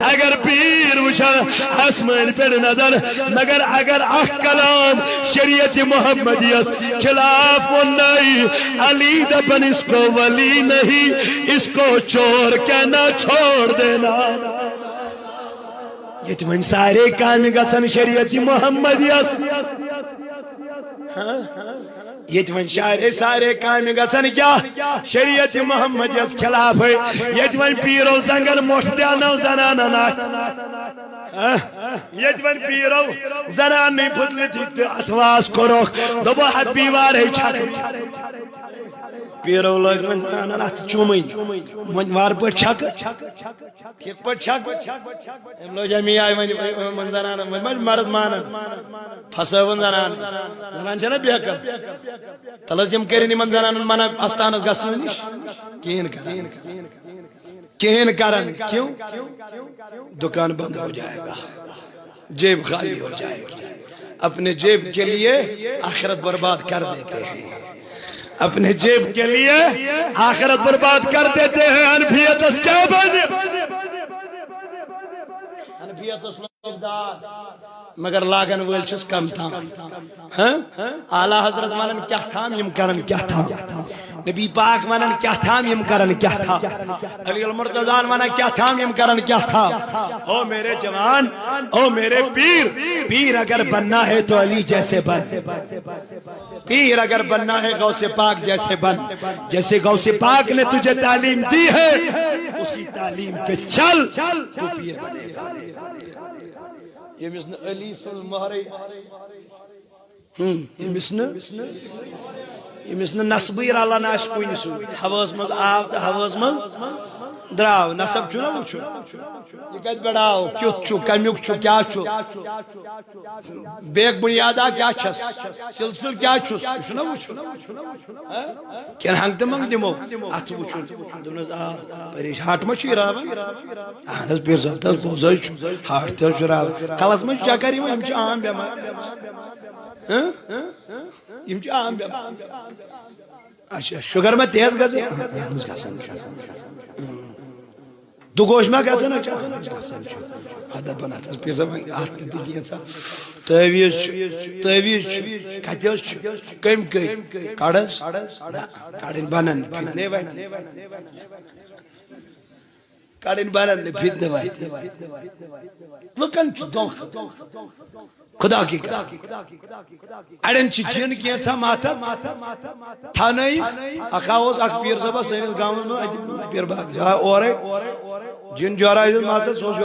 اگر پیر وچھا آسمان پر نظر مگر اگر کلام شریعت محمدیس خلاف نہیں علی دپن اس کو ولی نہیں اس کو چور کہنا چھوڑ دینا یہ تمہیں سارے کام گژھن شریعت محمدیس یہ تمہیں سارے کام گژھن کیا شریعت محمدیس خلاف ہے یہ تمہیں پیرو زنگل موٹ دیانو زنانن یہ تمہیں پیرو زنان نہیں پھتلی تھی اتواس کرو دبو حد بیوار ہے چھک پیرو لوگ من زنانن ات چومن وار پر چھک ٹھیک پر چھک ام لو جمی آئی من زنانن من مرد مانن پھسون زنان چھنا بیکر تلس یم کرنی من زنانن من استانس گسن نش کہین کرن کیوں دکان بند ہو جائے گا جیب خالی ہو جائے گی اپنے جیب کے لیے آخرت برباد کر دیتے ہیں اپنے جیب کے لیے آخرت برباد کر دیتے ہیں انفیت اس کیا بنے انفیت اس لوگ مگر لاگن ویل چھس کم تھا اعلی حضرت مانن کیا تھا یم کرن کیا تھا نبی پاک مانن کیا تھا یم کرن کیا تھا علی المرتضی مانن کیا تھا یم کرن کیا تھا او میرے جوان او میرے پیر اگر بننا ہے تو علی جیسے بن پیر اگر بننا ہے غوث پاک جیسے بن جیسے غوث پاک نے تجھے تعلیم دی ہے اسی تعلیم پہ چل تو پیر بنے گا یمسن علی صلی اللہ یمسن نصبیر اللہ ناش کوئی نسوئی حواس مز آو تا حواس مز دراو نصب چھو نا وچھو یہ کہت بڑھاو کیوت چھو کمیوک چھو کیا چھو بیک بنیادہ کیا چھس سلسل کیا چھس چھو نا وچھو کیا ہنگ دمانگ دمو ات وچھو دمنز آو پریش ہاٹ ما چھو راو آنز پیر صاحب تاز بوزای چھو ہاٹ تاز چھو راو خلاص ما چھو چاکاری ما ہم چھو عام بیمار ہم چھو عام بیمار اچھا شگر میں تیز گزے آنز گسن دو گوش میں کیسے نا چاہاں حدا بناتاز پیر صاحب آت تی کیا تھا تیویز کھتیوز کم کئی کارڈز کارڈن بانن پھیتنے بائی کارڈن بانن پھیتنے بائی لکن چھ خدا کی قسم اڑن چھ جن کیا تھا ماتا تھا نہیں اخاوز اک پیر صاحب سینس گاؤں میں پیر باغ اور جن جورا ماتا سوچ